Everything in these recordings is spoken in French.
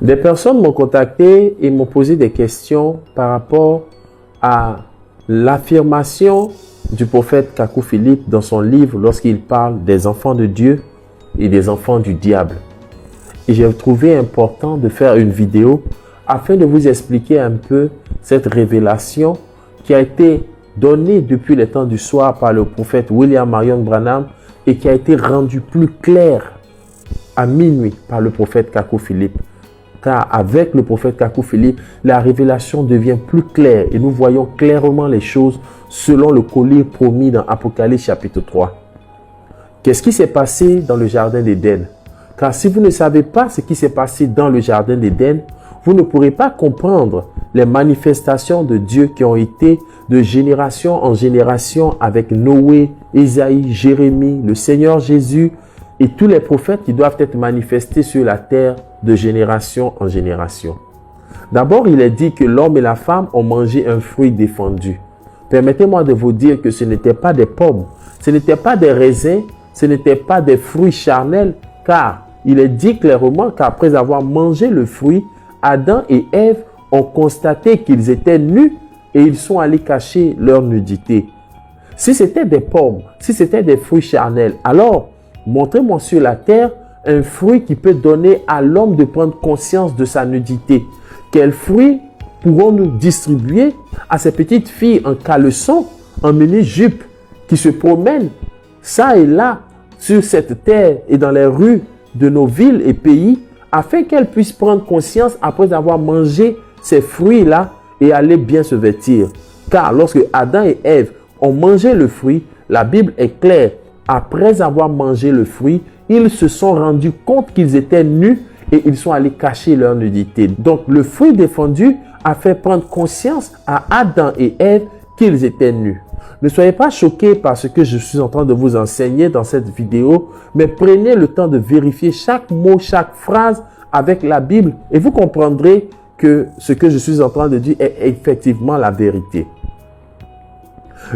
Des personnes m'ont contacté et m'ont posé des questions par rapport à l'affirmation du prophète Kakou Philippe dans son livre lorsqu'il parle des enfants de Dieu et des enfants du diable. Et j'ai trouvé important de faire une vidéo afin de vous expliquer un peu cette révélation qui a été donnée depuis les temps du soir par le prophète William Marion Branham et qui a été rendue plus claire à minuit par le prophète Kakou Philippe. Car avec le prophète Kakou Philippe, la révélation devient plus claire et nous voyons clairement les choses selon le collier promis dans Apocalypse chapitre 3. Qu'est-ce qui s'est passé dans le jardin d'Éden? Car si vous ne savez pas ce qui s'est passé dans le jardin d'Éden, vous ne pourrez pas comprendre les manifestations de Dieu qui ont été de génération en génération avec Noé, Ésaïe, Jérémie, le Seigneur Jésus et tous les prophètes qui doivent être manifestés sur la terre de génération en génération. D'abord, il est dit que l'homme et la femme ont mangé un fruit défendu. Permettez-moi de vous dire que ce n'était pas des pommes, ce n'était pas des raisins, ce n'était pas des fruits charnels, car il est dit clairement qu'après avoir mangé le fruit, Adam et Ève ont constaté qu'ils étaient nus et ils sont allés cacher leur nudité. Si c'était des pommes, si c'était des fruits charnels, alors montrez-moi sur la terre un fruit qui peut donner à l'homme de prendre conscience de sa nudité. Quels fruits pourrons-nous distribuer à ces petites filles en caleçon, en mini-jupe, qui se promènent ça et là sur cette terre et dans les rues de nos villes et pays, afin qu'elles puissent prendre conscience après avoir mangé ces fruits-là et aller bien se vêtir. Car lorsque Adam et Ève ont mangé le fruit, la Bible est claire. Après avoir mangé le fruit, ils se sont rendus compte qu'ils étaient nus et ils sont allés cacher leur nudité. Donc le fruit défendu a fait prendre conscience à Adam et Ève qu'ils étaient nus. Ne soyez pas choqués par ce que je suis en train de vous enseigner dans cette vidéo, mais prenez le temps de vérifier chaque mot, chaque phrase avec la Bible et vous comprendrez que ce que je suis en train de dire est effectivement la vérité.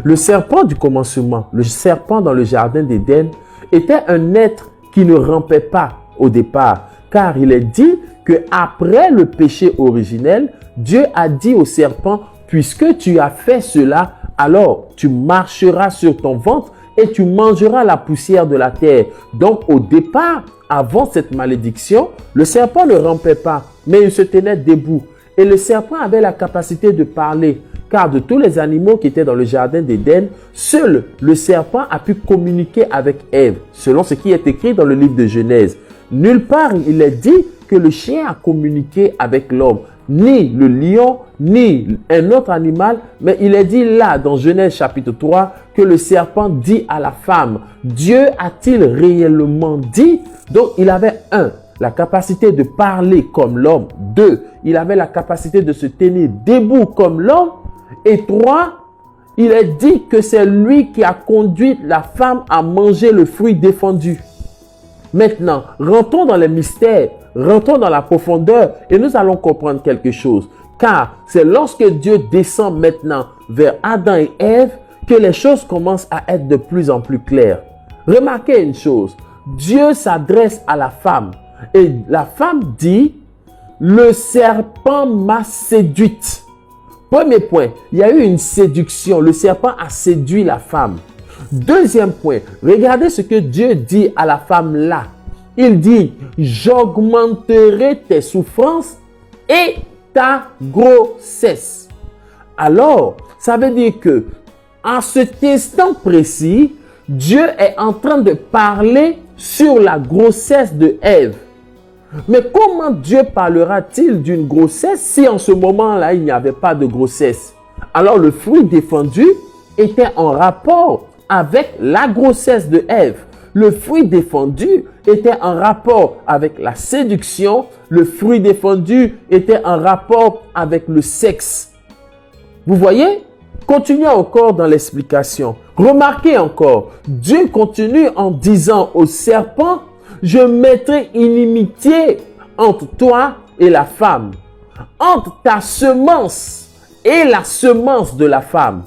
Le serpent du commencement, le serpent dans le jardin d'Éden, était un être qui ne rampait pas au départ, car il est dit qu'après le péché originel, Dieu a dit au serpent, puisque tu as fait cela, alors tu marcheras sur ton ventre et tu mangeras la poussière de la terre. Donc au départ, avant cette malédiction, le serpent ne rampait pas, mais il se tenait debout. Et le serpent avait la capacité de parler, car de tous les animaux qui étaient dans le jardin d'Éden, seul le serpent a pu communiquer avec Ève, selon ce qui est écrit dans le livre de Genèse. Nulle part il est dit que le chien a communiqué avec l'homme, ni le lion, ni un autre animal, mais il est dit là dans Genèse chapitre 3 que le serpent dit à la femme, Dieu a-t-il réellement dit? Donc il avait la capacité de parler comme l'homme. 2, il avait la capacité de se tenir debout comme l'homme. Et 3, il est dit que c'est lui qui a conduit la femme à manger le fruit défendu. Maintenant, rentrons dans les mystères, rentrons dans la profondeur et nous allons comprendre quelque chose. Car c'est lorsque Dieu descend maintenant vers Adam et Ève que les choses commencent à être de plus en plus claires. Remarquez une chose, Dieu s'adresse à la femme et la femme dit, le serpent m'a séduite. Premier point, il y a eu une séduction. Le serpent a séduit la femme. Deuxième point, regardez ce que Dieu dit à la femme là. Il dit, j'augmenterai tes souffrances et ta grossesse. Alors, ça veut dire que en cet instant précis, Dieu est en train de parler sur la grossesse de Ève. Mais comment Dieu parlera-t-il d'une grossesse si en ce moment-là, il n'y avait pas de grossesse? Alors le fruit défendu était en rapport avec la grossesse de Ève. Le fruit défendu était en rapport avec la séduction. Le fruit défendu était en rapport avec le sexe. Vous voyez? Continuez encore dans l'explication. Remarquez encore, Dieu continue en disant au serpent, je mettrai inimitié entre toi et la femme, entre ta semence et la semence de la femme.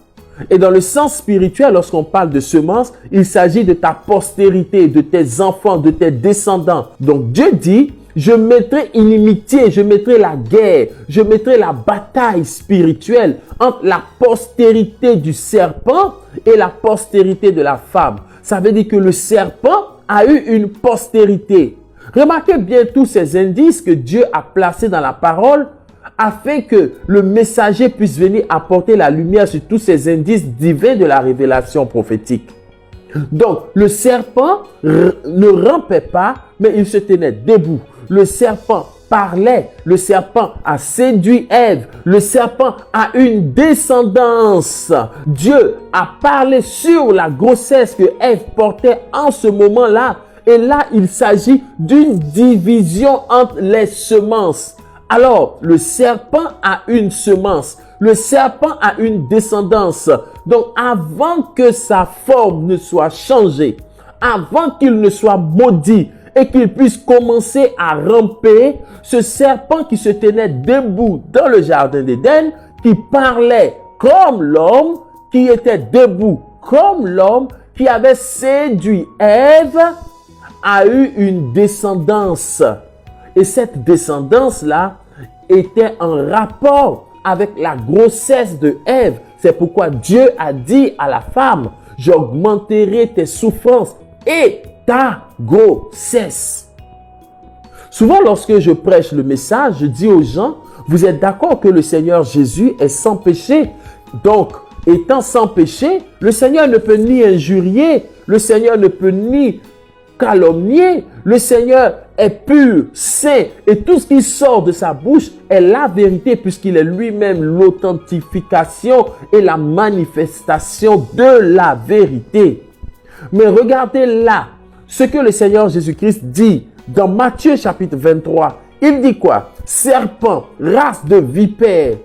Et dans le sens spirituel, lorsqu'on parle de semence, il s'agit de ta postérité, de tes enfants, de tes descendants. Donc Dieu dit, Je mettrai inimitié, je mettrai la guerre, je mettrai la bataille spirituelle entre la postérité du serpent et la postérité de la femme. Ça veut dire que le serpent a eu une postérité. Remarquez bien tous ces indices que Dieu a placés dans la parole afin que le messager puisse venir apporter la lumière sur tous ces indices divins de la révélation prophétique. Donc, le serpent ne rampait pas, mais il se tenait debout. Le serpent parlait, le serpent a séduit Ève, le serpent a une descendance. Dieu a parlé sur la grossesse que Ève portait en ce moment-là. Et là, il s'agit d'une division entre les semences. Alors, le serpent a une semence. Le serpent a une descendance. Donc, avant que sa forme ne soit changée, avant qu'il ne soit maudit et qu'il puisse commencer à ramper, ce serpent qui se tenait debout dans le jardin d'Éden, qui parlait comme l'homme, qui était debout comme l'homme, qui avait séduit Ève, a eu une descendance. Et cette descendance-là était en rapport avec la grossesse de Ève. C'est pourquoi Dieu a dit à la femme, j'augmenterai tes souffrances et ta grossesse. Souvent, lorsque je prêche le message, je dis aux gens, vous êtes d'accord que le Seigneur Jésus est sans péché? Donc, étant sans péché, le Seigneur ne peut ni injurier, le Seigneur ne peut ni calomnier, le Seigneur est pur, saint, et tout ce qui sort de sa bouche est la vérité puisqu'il est lui-même l'authentification et la manifestation de la vérité. Mais regardez là, ce que le Seigneur Jésus-Christ dit dans Matthieu chapitre 23. Il dit quoi? Serpent, race de vipère.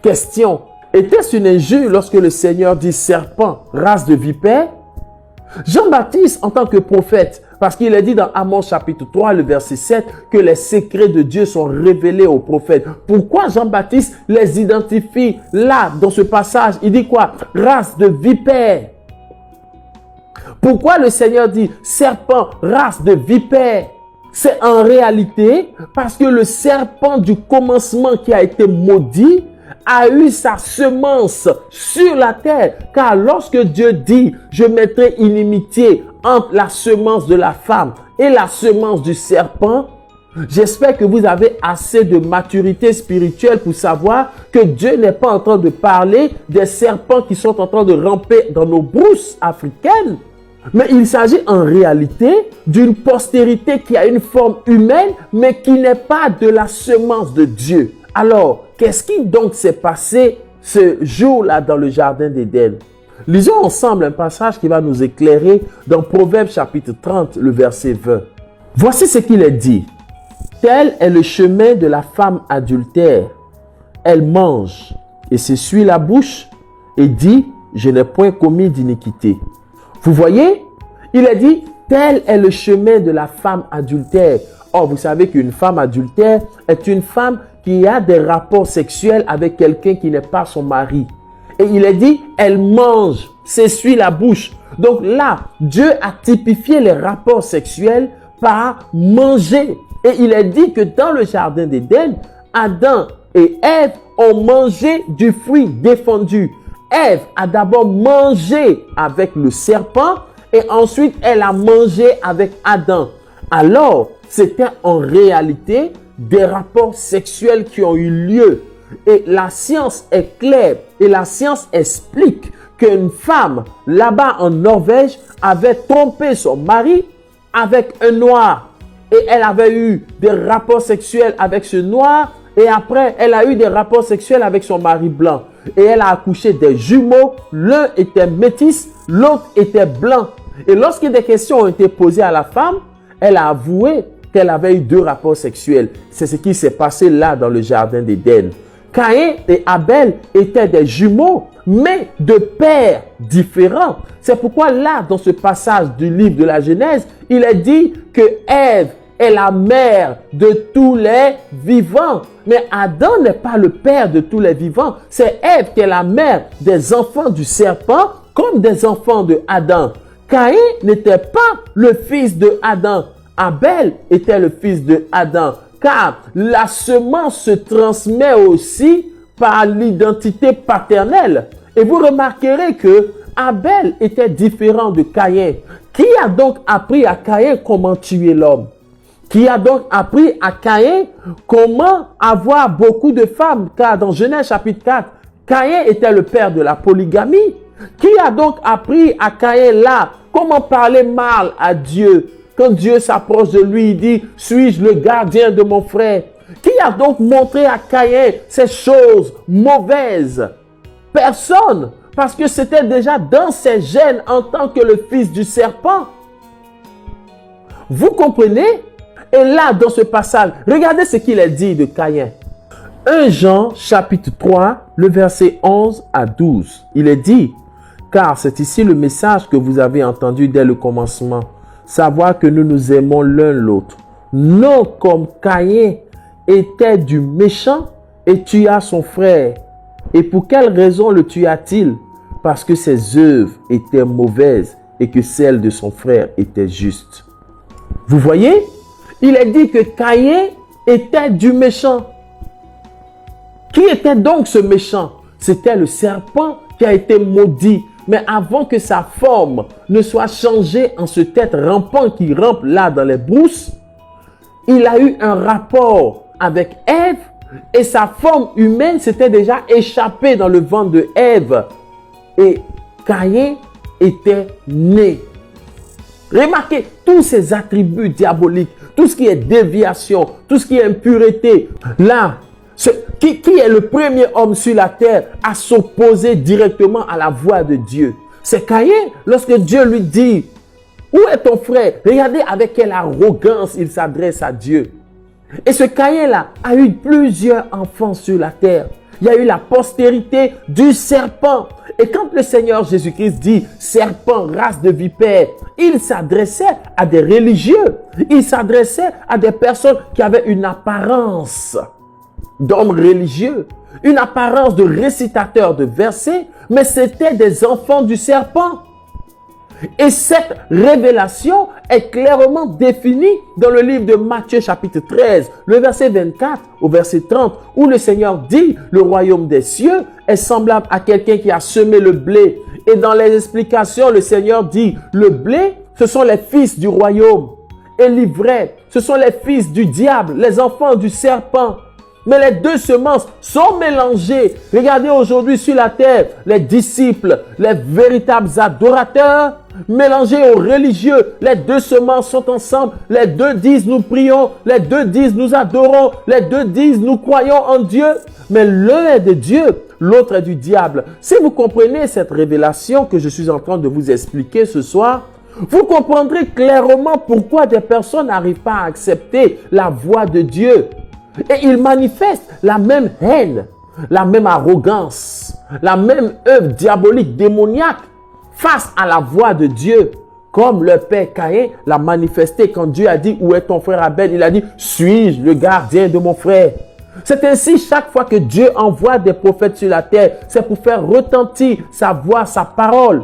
Question, était-ce une injure lorsque le Seigneur dit serpent, race de vipère? Jean-Baptiste, en tant que prophète, parce qu'il est dit dans Amos chapitre 3, le verset 7, que les secrets de Dieu sont révélés aux prophètes. Pourquoi Jean-Baptiste les identifie là, dans ce passage? Il dit quoi? Race de vipère. Pourquoi le Seigneur dit serpent, race de vipère? C'est en réalité parce que le serpent du commencement qui a été maudit a eu sa semence sur la terre. Car lorsque Dieu dit, je mettrai inimitié entre la semence de la femme et la semence du serpent, j'espère que vous avez assez de maturité spirituelle pour savoir que Dieu n'est pas en train de parler des serpents qui sont en train de ramper dans nos brousses africaines. Mais il s'agit en réalité d'une postérité qui a une forme humaine, mais qui n'est pas de la semence de Dieu. Alors, qu'est-ce qui donc s'est passé ce jour-là dans le jardin d'Éden? Lisons ensemble un passage qui va nous éclairer dans Proverbes chapitre 30, le verset 20. Voici ce qu'il est dit. Tel est le chemin de la femme adultère. Elle mange et s'essuie la bouche et dit, je n'ai point commis d'iniquité. Vous voyez, il est dit, tel est le chemin de la femme adultère. Or, vous savez qu'une femme adultère est une femme qui a des rapports sexuels avec quelqu'un qui n'est pas son mari. Et il est dit, elle mange, s'essuie la bouche. Donc là, Dieu a typifié les rapports sexuels par manger. Et il est dit que dans le jardin d'Éden, Adam et Ève ont mangé du fruit défendu. Ève a d'abord mangé avec le serpent et ensuite elle a mangé avec Adam. Alors, c'était en réalité des rapports sexuels qui ont eu lieu. Et la science est claire et la science explique qu'une femme là-bas en Norvège avait trompé son mari avec un noir. Et elle avait eu des rapports sexuels avec ce noir et après elle a eu des rapports sexuels avec son mari blanc. Et elle a accouché des jumeaux, l'un était métis, l'autre était blanc. Et lorsque des questions ont été posées à la femme, elle a avoué qu'elle avait eu 2 rapports sexuels. C'est ce qui s'est passé là dans le jardin d'Éden. Caïn et Abel étaient des jumeaux, mais de pères différents. C'est pourquoi là, dans ce passage du livre de la Genèse, il est dit que Ève est la mère de tous les vivants. Mais Adam n'est pas le père de tous les vivants. C'est Ève qui est la mère des enfants du serpent comme des enfants de Adam. Caïn n'était pas le fils de Adam. Abel était le fils de Adam, car la semence se transmet aussi par l'identité paternelle. Et vous remarquerez que Abel était différent de Caïn. Qui a donc appris à Caïn comment tuer l'homme? Qui a donc appris à Caïn comment avoir beaucoup de femmes? Car dans Genèse chapitre 4, Caïn était le père de la polygamie. Qui a donc appris à Caïn là comment parler mal à Dieu? Quand Dieu s'approche de lui, il dit, suis-je le gardien de mon frère? Qui a donc montré à Caïn ces choses mauvaises? Personne, parce que c'était déjà dans ses gènes en tant que le fils du serpent. Vous comprenez? Et là, dans ce passage, regardez ce qu'il est dit de Caïn. 1 Jean chapitre 3, le verset 11 à 12. Il est dit, car c'est ici le message que vous avez entendu dès le commencement, savoir que nous nous aimons l'un l'autre. Non comme Caïn était du méchant et tua son frère. Et pour quelle raison le tua-t-il? Parce que ses œuvres étaient mauvaises et que celles de son frère étaient justes. Vous voyez? Il est dit que Caïn était du méchant. Qui était donc ce méchant? C'était le serpent qui a été maudit. Mais avant que sa forme ne soit changée en ce tête rampant qui rampe là dans les brousses, il a eu un rapport avec Ève et sa forme humaine s'était déjà échappée dans le ventre de Ève. Et Caïn était né. Remarquez tous ces attributs diaboliques, tout ce qui est déviation, tout ce qui est impureté. Là, qui est le premier homme sur la terre à s'opposer directement à la voix de Dieu? C'est Caïn. Lorsque Dieu lui dit, où est ton frère? Regardez avec quelle arrogance il s'adresse à Dieu. Et ce Caïn-là a eu plusieurs enfants sur la terre. Il y a eu la postérité du serpent. Et quand le Seigneur Jésus-Christ dit serpent, race de vipère, il s'adressait à des religieux. Il s'adressait à des personnes qui avaient une apparence d'hommes religieux, une apparence de récitateurs de versets, mais c'était des enfants du serpent. Et cette révélation est clairement définie dans le livre de Matthieu chapitre 13, le verset 24 au verset 30, où le Seigneur dit, le royaume des cieux est semblable à quelqu'un qui a semé le blé. Et dans les explications, le Seigneur dit, le blé, ce sont les fils du royaume. Et l'ivraie, ce sont les fils du diable, les enfants du serpent. Mais les deux semences sont mélangées. Regardez aujourd'hui sur la terre, les disciples, les véritables adorateurs, mélangés aux religieux. Les deux semences sont ensemble. Les deux disent nous prions, les deux disent nous adorons, les deux disent nous croyons en Dieu. Mais l'un est de Dieu, l'autre est du diable. Si vous comprenez cette révélation que je suis en train de vous expliquer ce soir, vous comprendrez clairement pourquoi des personnes n'arrivent pas à accepter la voix de Dieu. Et ils manifestent la même haine, la même arrogance, la même œuvre diabolique, démoniaque face à la voix de Dieu. Comme le père Caïn l'a manifesté quand Dieu a dit, où est ton frère Abel? Il a dit, suis-je le gardien de mon frère? C'est ainsi chaque fois que Dieu envoie des prophètes sur la terre, c'est pour faire retentir sa voix, sa parole.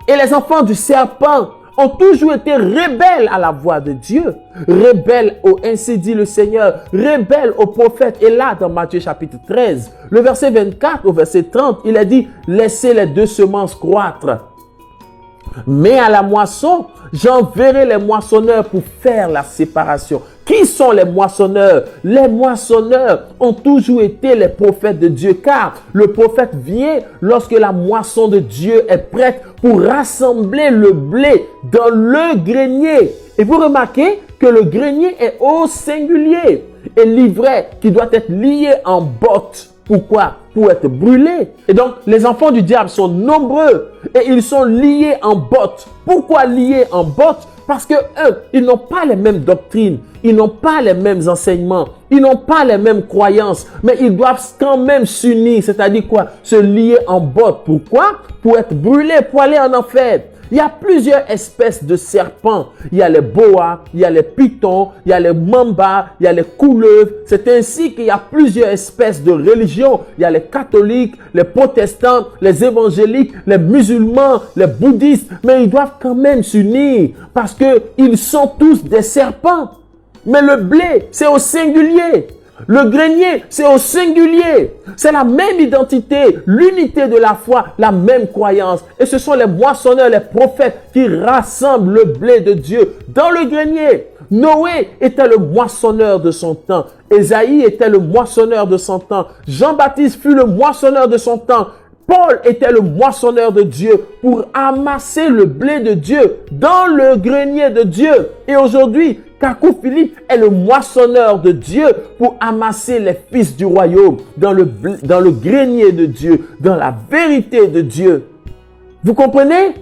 Et les enfants du serpent ont toujours été rebelles à la voix de Dieu, rebelles au ainsi dit le Seigneur, rebelles aux prophètes. Et là, dans Matthieu chapitre 13, le verset 24 au verset 30, il a dit, laissez les deux semences croître. Mais à la moisson, j'enverrai les moissonneurs pour faire la séparation. Qui sont les moissonneurs? Les moissonneurs ont toujours été les prophètes de Dieu, car le prophète vient lorsque la moisson de Dieu est prête pour rassembler le blé dans le grenier. Et vous remarquez que le grenier est au singulier et l'ivraie qui doit être lié en botte. Pourquoi? Pour être brûlé. Et donc, les enfants du diable sont nombreux et ils sont liés en botte. Pourquoi liés en botte? Parce que eux, ils n'ont pas les mêmes doctrines, ils n'ont pas les mêmes enseignements, ils n'ont pas les mêmes croyances, mais ils doivent quand même s'unir, c'est-à-dire quoi? Se lier en botte. Pourquoi? Pour être brûlés, pour aller en enfer. Il y a plusieurs espèces de serpents. Il y a les boas, il y a les pythons, il y a les mambas, il y a les couleuvres. C'est ainsi qu'il y a plusieurs espèces de religions. Il y a les catholiques, les protestants, les évangéliques, les musulmans, les bouddhistes. Mais ils doivent quand même s'unir parce qu'ils sont tous des serpents. Mais le blé, c'est au singulier. Le grenier, c'est au singulier. C'est la même identité, l'unité de la foi, la même croyance. Et ce sont les moissonneurs, les prophètes qui rassemblent le blé de Dieu dans le grenier. Noé était le moissonneur de son temps. Ésaïe était le moissonneur de son temps. Jean-Baptiste fut le moissonneur de son temps. Paul était le moissonneur de Dieu pour amasser le blé de Dieu dans le grenier de Dieu. Et aujourd'hui, Kakou Philippe est le moissonneur de Dieu pour amasser les fils du royaume dans le grenier de Dieu, dans la vérité de Dieu. Vous comprenez?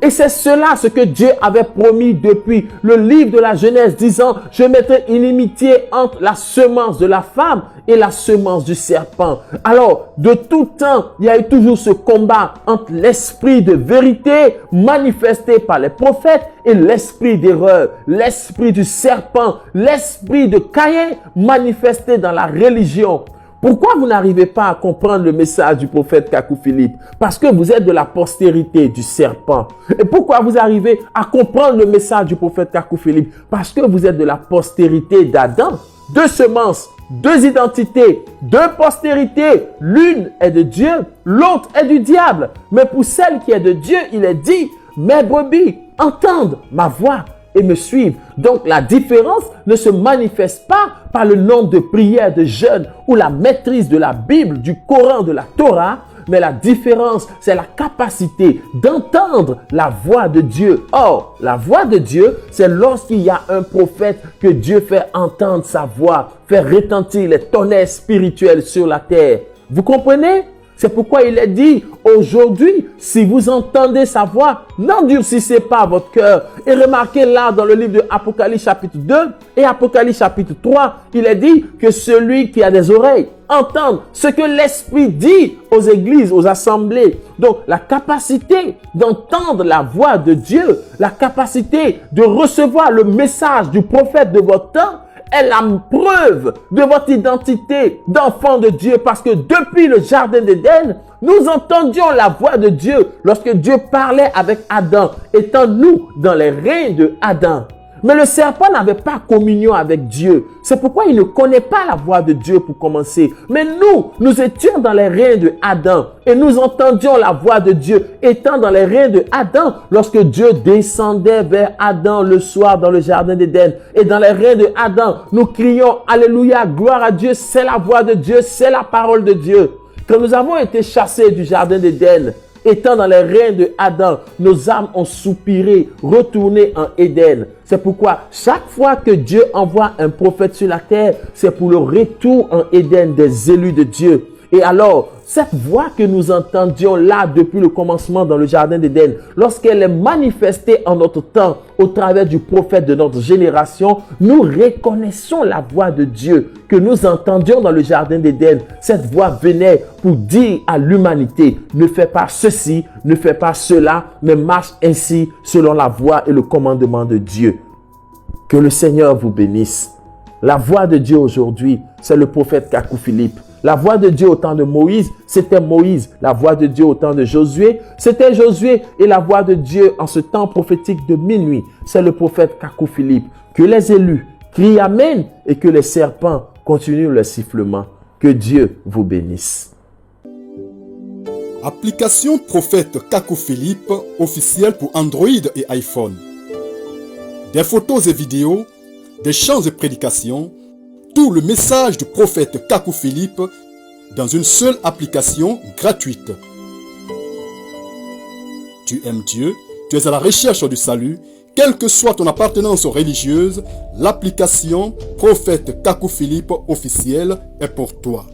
Et c'est cela ce que Dieu avait promis depuis le livre de la Genèse, disant, je mettrai inimitié entre la semence de la femme et la semence du serpent. Alors, de tout temps, il y a eu toujours ce combat entre l'esprit de vérité manifesté par les prophètes et l'esprit d'erreur, l'esprit du serpent, l'esprit de Caïn manifesté dans la religion. Pourquoi vous n'arrivez pas à comprendre le message du prophète Kakou Philippe? Parce que vous êtes de la postérité du serpent. Et pourquoi vous arrivez à comprendre le message du prophète Kakou Philippe? Parce que vous êtes de la postérité d'Adam. Deux semences, deux identités, deux postérités. L'une est de Dieu, l'autre est du diable. Mais pour celle qui est de Dieu, il est dit, mes brebis entendent ma voix et me suivent. Donc la différence ne se manifeste pas par le nombre de prières, de jeûnes ou la maîtrise de la Bible, du Coran, de la Torah, mais la différence, c'est la capacité d'entendre la voix de Dieu. Or, la voix de Dieu, c'est lorsqu'il y a un prophète que Dieu fait entendre sa voix, fait retentir les tonnerres spirituels sur la terre. Vous comprenez? C'est pourquoi il est dit, aujourd'hui, si vous entendez sa voix, n'endurcissez pas votre cœur. Et remarquez là dans le livre de Apocalypse chapitre 2 et Apocalypse chapitre 3, il est dit que celui qui a des oreilles entende ce que l'Esprit dit aux églises, aux assemblées. Donc, la capacité d'entendre la voix de Dieu, la capacité de recevoir le message du prophète de votre temps, est la preuve de votre identité d'enfant de Dieu, parce que depuis le jardin d'Éden, nous entendions la voix de Dieu lorsque Dieu parlait avec Adam, étant nous dans les reins de Adam. Mais le serpent n'avait pas communion avec Dieu. C'est pourquoi il ne connaît pas la voix de Dieu pour commencer. Mais nous étions dans les reins de Adam et nous entendions la voix de Dieu étant dans les reins de Adam lorsque Dieu descendait vers Adam le soir dans le jardin d'Éden. Et dans les reins de Adam, nous crions Alléluia, gloire à Dieu, c'est la voix de Dieu, c'est la parole de Dieu. Quand nous avons été chassés du jardin d'Éden, étant dans les reins de Adam, nos âmes ont soupiré, retourné en Éden. C'est pourquoi chaque fois que Dieu envoie un prophète sur la terre, c'est pour le retour en Éden des élus de Dieu. Et alors, cette voix que nous entendions là depuis le commencement dans le jardin d'Éden, lorsqu'elle est manifestée en notre temps au travers du prophète de notre génération, nous reconnaissons la voix de Dieu que nous entendions dans le jardin d'Éden. Cette voix venait pour dire à l'humanité, ne fais pas ceci, ne fais pas cela, mais marche ainsi selon la voix et le commandement de Dieu. Que le Seigneur vous bénisse. La voix de Dieu aujourd'hui, c'est le prophète Kakou Philippe. La voix de Dieu au temps de Moïse, c'était Moïse. La voix de Dieu au temps de Josué, c'était Josué. Et la voix de Dieu en ce temps prophétique de minuit, c'est le prophète Kakou Philippe. Que les élus crient Amen et que les serpents continuent leur sifflement. Que Dieu vous bénisse. Application Prophète Kakou Philippe officielle pour Android et iPhone. Des photos et vidéos, des chants et prédications, tout le message du prophète Kakou Philippe dans une seule application gratuite. Tu aimes Dieu, tu es à la recherche du salut, quelle que soit ton appartenance religieuse, l'application prophète Kakou Philippe officielle est pour toi.